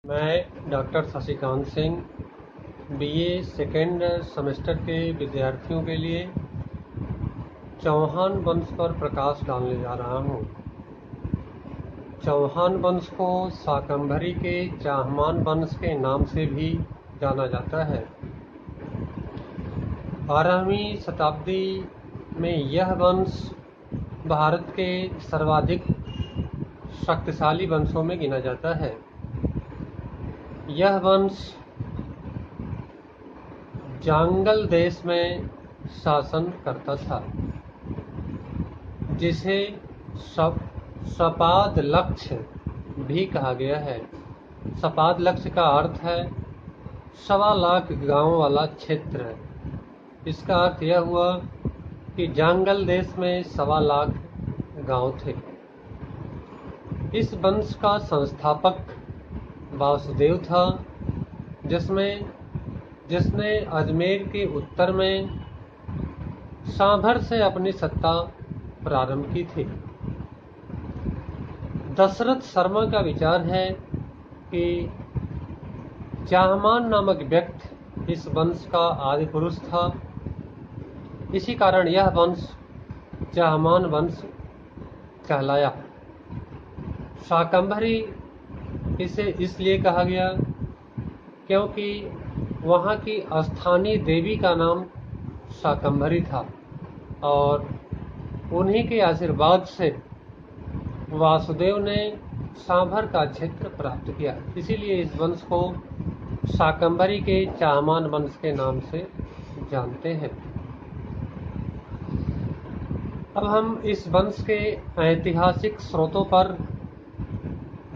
मैं doctor Shashikant Singh BA second semester के विद्यार्थियों के लिए चौहान वंश पर प्रकाश डालने जा रहा हूँ। चौहान वंश को शाकंभरी के चाहमान वंश के नाम से भी जाना जाता है। 12वीं शताब्दी में यह वंश भारत के सर्वाधिक शक्तिशाली वंशों में गिना जाता है। यह वंश जांगल देश में शासन करता था, जिसे सपाद लक्ष्य भी कहा गया है। सपाद लक्ष्य का अर्थ है 1.25 लाख गांव वाला क्षेत्र। इसका अर्थ यह हुआ कि जांगल देश में 1.25 लाख गांव थे। इस वंश का संस्थापक वासुदेव था, जिसने अजमेर के उत्तर में सांभर से अपनी सत्ता प्रारंभ की थी। दशरथ शर्मा का विचार है कि चाहमान नामक व्यक्ति इस वंश का आदि पुरुष था। इसी कारण यह वंश चाहमान वंश कहलाया। शाकंभरी इसे इसलिए कहा गया क्योंकि वहाँ की स्थानीय देवी का नाम शाकंभरी था और उन्हीं के आशीर्वाद से वासुदेव ने सांभर का क्षेत्र प्राप्त किया। इसीलिए इस वंश को शाकंभरी के चाहमान वंश के नाम से जानते हैं। अब हम इस वंश के ऐतिहासिक स्रोतों पर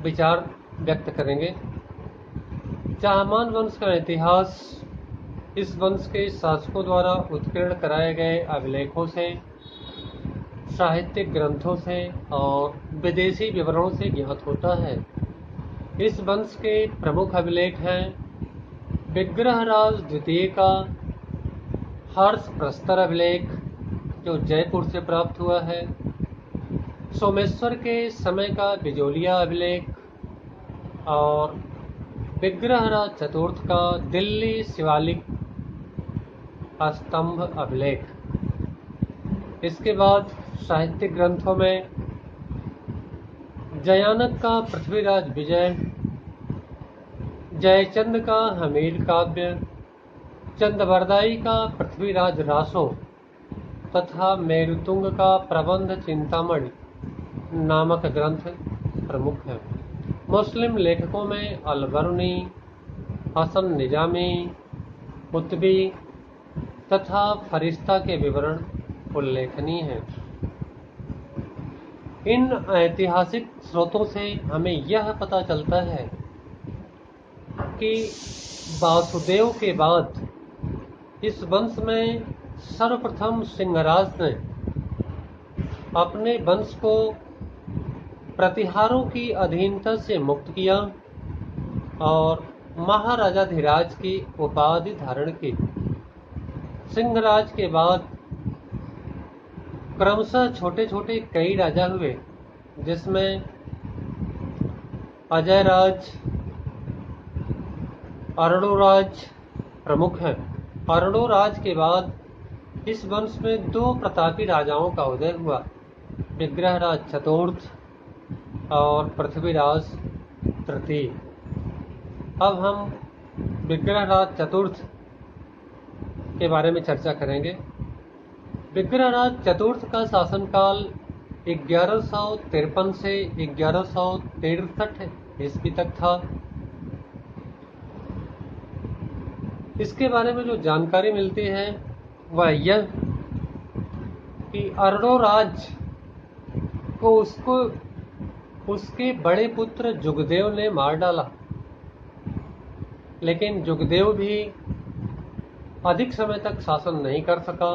विचार व्यक्त करेंगे। चाहमान वंश का इतिहास इस वंश के शासकों द्वारा उत्कीर्ण कराए गए अभिलेखों से, साहित्यिक ग्रंथों से और विदेशी विवरणों से ज्ञात होता है। इस वंश के प्रमुख अभिलेख हैं विग्रहराज द्वितीय का हर्ष प्रस्तर अभिलेख, जो जयपुर से प्राप्त हुआ है, सोमेश्वर के समय का बिजोलिया अभिलेख और विग्रहराज चतुर्थ का दिल्ली शिवालिक स्तंभ अभिलेख। इसके बाद साहित्यिक ग्रंथों में जयानक का पृथ्वीराज विजय, जयचंद का हमीर काव्य, चंदबरदाई का पृथ्वीराज रासो तथा मेरुतुंग का प्रबंध चिंतामणि नामक ग्रंथ प्रमुख है। मुस्लिम लेखकों में अलबरुनी, हसन निजामी, कुतबी तथा फरिश्ता के विवरण उल्लेखनीय हैं। इन ऐतिहासिक स्रोतों से हमें यह पता चलता है कि वासुदेव के बाद इस वंश में सर्वप्रथम सिंहराज ने अपने वंश को प्रतिहारों की अधीनता से मुक्त किया और महाराजाधिराज की उपाधि धारण की। सिंहराज के बाद क्रमशः छोटे छोटे कई राजा हुए, जिसमें अजयराज, अर्णोराज प्रमुख हैं। अर्णोराज के बाद इस वंश में 2 प्रतापी राजाओं का उदय हुआ, विग्रहराज चतुर्थ और पृथ्वीराज तृतीय। अब हम विग्रहराज चतुर्थ के बारे में चर्चा करेंगे। विग्रहराज चतुर्थ का शासनकाल 1153 से 1163 ईस्वी तक था। इसके बारे में जो जानकारी मिलती है वह यह कि अर्णोराज को उसके बड़े पुत्र जुगदेव ने मार डाला, लेकिन जुगदेव भी अधिक समय तक शासन नहीं कर सका।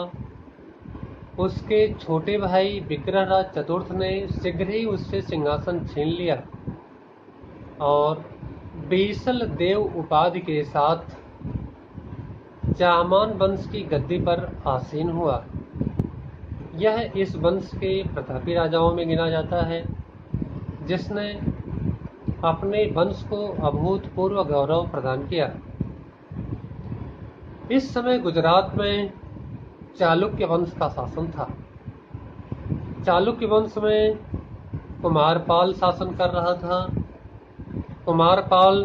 उसके छोटे भाई विग्रहराज चतुर्थ ने शीघ्र ही उससे सिंहासन छीन लिया और बीसल देव उपाधि के साथ चाहमान वंश की गद्दी पर आसीन हुआ। यह इस वंश के प्रतापी राजाओं में गिना जाता है, जिसने अपने वंश को अभूतपूर्व गौरव प्रदान किया। इस समय गुजरात में चालुक्य वंश का शासन था। चालुक्य वंश में कुमारपाल शासन कर रहा था। कुमारपाल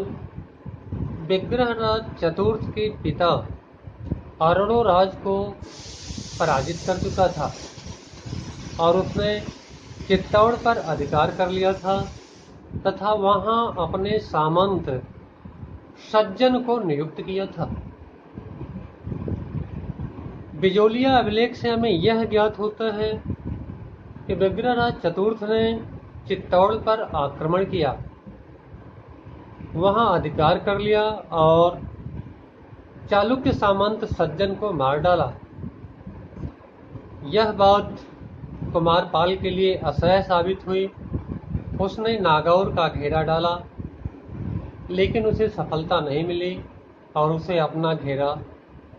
विग्रहराज चतुर्थ के पिता अरुणोराज को पराजित कर चुका था और उसने चित्तौड़ पर अधिकार कर लिया था तथा वहां अपने सामंत सज्जन को नियुक्त किया था। बिजोलिया अभिलेख से हमें यह ज्ञात होता है कि विग्रहराज चतुर्थ ने चित्तौड़ पर आक्रमण किया, वहां अधिकार कर लिया और चालुक्य सामंत सज्जन को मार डाला। यह बात कुमारपाल के लिए असह्य साबित हुई। उसने नागौर का घेरा डाला, लेकिन उसे सफलता नहीं मिली और उसे अपना घेरा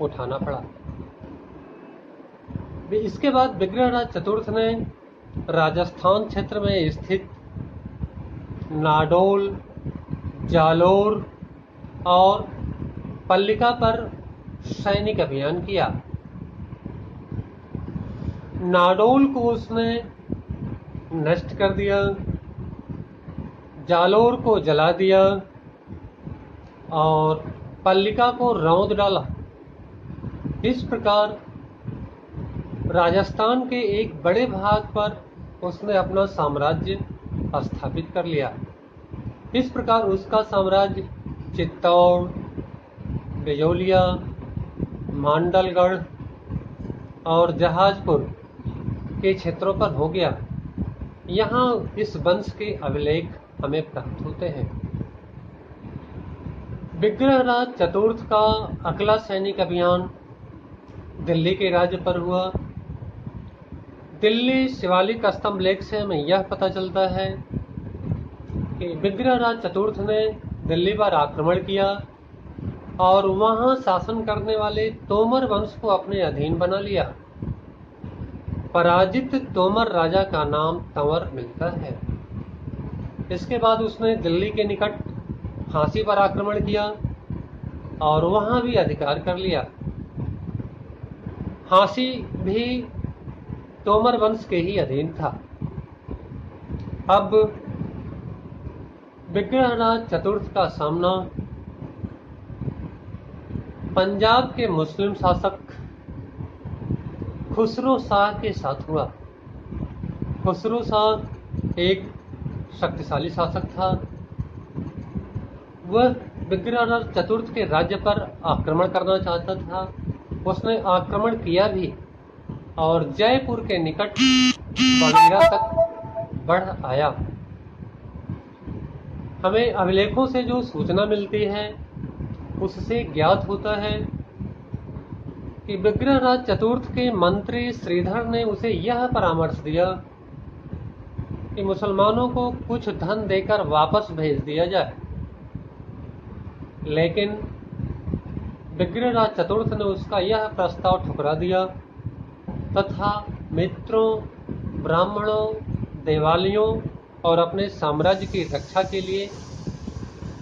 उठाना पड़ा। इसके बाद विग्रहराज चतुर्थ ने राजस्थान क्षेत्र में स्थित नाडोल, जालोर और पल्लिका पर सैनिक अभियान किया। नाडोल को उसने नष्ट कर दिया, जालोर को जला दिया और पल्लिका को रौंद डाला। इस प्रकार राजस्थान के एक बड़े भाग पर उसने अपना साम्राज्य स्थापित कर लिया। इस प्रकार उसका साम्राज्य चित्तौड़, बिजोलिया, मांडलगढ़ और जहाजपुर के क्षेत्रों पर हो गया। यहाँ इस वंश के अभिलेख हमें प्राप्त होते हैं। विग्रहराज चतुर्थ का अगला सैनिक अभियान दिल्ली के राज्य पर हुआ। दिल्ली शिवालिक स्तंभ लेख से हमें यह पता चलता है कि विग्रहराज चतुर्थ ने दिल्ली पर आक्रमण किया और वहां शासन करने वाले तोमर वंश को अपने अधीन बना लिया। पराजित तोमर राजा का नाम तंवर मिलता है। इसके बाद उसने दिल्ली के निकट हांसी पर आक्रमण किया और वहां भी अधिकार कर लिया। हांसी भी तोमर वंश के ही अधीन था। अब विग्रहराज चतुर्थ का सामना पंजाब के मुस्लिम शासक खुसरो शाह के साथ हुआ। खुसरो शाह एक शक्तिशाली शासक था। वह विग्रहराज चतुर्थ के राज्य पर आक्रमण करना चाहता था। उसने आक्रमण किया भी और जयपुर के निकट बगीरा तक बढ़ आया। हमें अभिलेखों से जो सूचना मिलती है उससे ज्ञात होता है कि विग्रहराज चतुर्थ के मंत्री श्रीधर ने उसे यह परामर्श दिया कि मुसलमानों को कुछ धन देकर वापस भेज दिया जाए, लेकिन विग्रहराज चतुर्थ ने उसका यह प्रस्ताव ठुकरा दिया तथा मित्रों, ब्राह्मणों, देवालियों और अपने साम्राज्य की रक्षा के लिए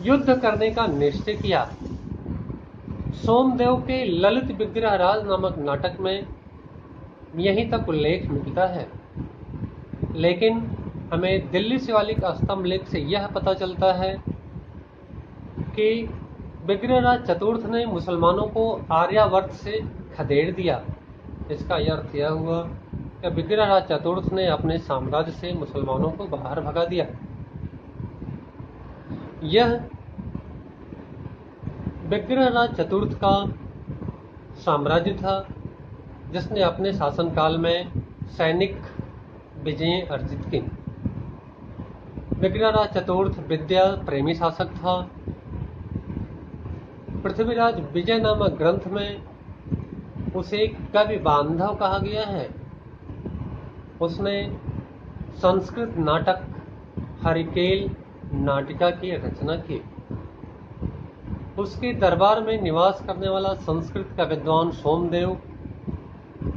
युद्ध करने का निश्चय किया। सोमदेव के ललित विग्रहराज नामक नाटक में यहीं तक उल्लेख मिलता है, लेकिन हमें दिल्ली शिवालिक स्तंभ लेख से यह पता चलता है कि विग्रहराज चतुर्थ ने मुसलमानों को आर्यावर्त से खदेड़ दिया। इसका अर्थ यह हुआ कि विग्रहराज चतुर्थ ने अपने साम्राज्य से मुसलमानों को बाहर भगा दिया। यह विग्रहराज चतुर्थ का साम्राज्य था जिसने अपने शासनकाल में सैनिक विजय अर्जित की। विग्रहराज चतुर्थ विद्या प्रेमी शासक था। पृथ्वीराज विजय नामक ग्रंथ में उसे कवि बांधव कहा गया है। उसने संस्कृत नाटक हरिकेल नाटिका की रचना की। उसके दरबार में निवास करने वाला संस्कृत का विद्वान सोमदेव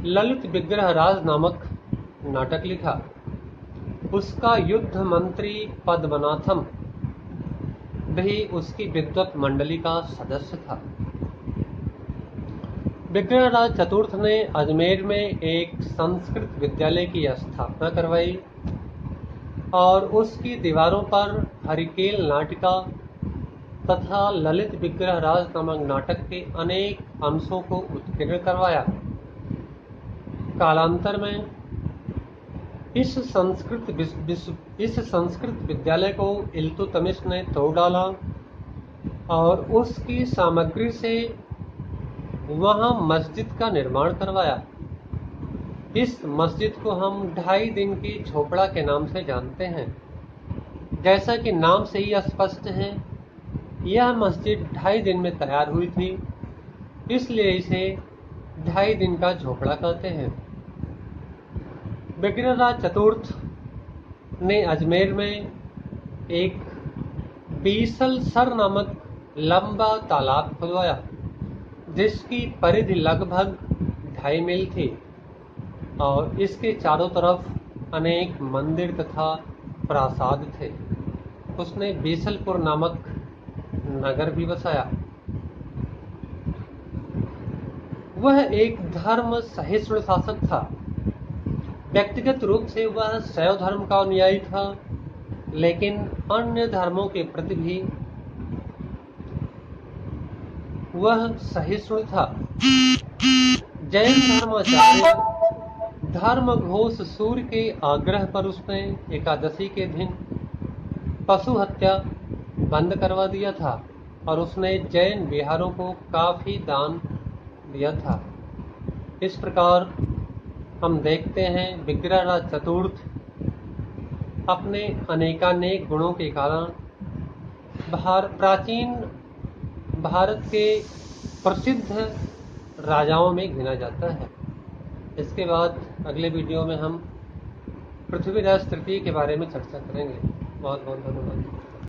ललित विग्रहराज नामक नाटक लिखा। उसका युद्ध मंत्री पद्मनाथम भी उसकी विद्वत मंडली का सदस्य था। विग्रहराज चतुर्थ ने अजमेर में एक संस्कृत विद्यालय की स्थापना करवाई और उसकी दीवारों पर हरिकेल नाटिका तथा ललित विग्रहराज नामक नाटक के अनेक अंशों को उत्कीर्ण करवाया। कालांतर में इस संस्कृत विद्यालय को इल्तुतमिश ने तोड़ डाला और उसकी सामग्री से वहां मस्जिद का निर्माण करवाया। इस मस्जिद को हम 2.5 दिन की झोपड़ा के नाम से जानते हैं। जैसा कि नाम से ही स्पष्ट है, यह मस्जिद 2.5 दिन में तैयार हुई थी, इसलिए इसे 2.5 दिन का झोपड़ा कहते हैं। विग्रहराज चतुर्थ ने अजमेर में एक बीसल सर नामक लंबा तालाब खुदवाया, जिसकी परिधि लगभग 2.5 मील थी और इसके चारों तरफ अनेक मंदिर तथा प्रासाद थे। उसने बीसलपुर नामक नगर भी बसाया। वह एक धर्म सहिष्णु शासक था। व्यक्तिगत रूप से वह शैव धर्म का अनुयायी था, लेकिन अन्य धर्मों के प्रति भी वह सहिष्णु था। जैन धर्माचार्य धर्मघोष सूर्य के आग्रह पर उसने एकादशी के दिन पशु हत्या बंद करवा दिया था और उसने जैन विहारों को काफी दान दिया था। इस प्रकार हम देखते हैं विग्रहराज चतुर्थ अपने अनेकानेक गुणों के कारण प्राचीन भारत के प्रसिद्ध राजाओं में गिना जाता है। इसके बाद अगले वीडियो में हम पृथ्वीराज तृतीय के बारे में चर्चा करेंगे। बहुत बहुत धन्यवाद।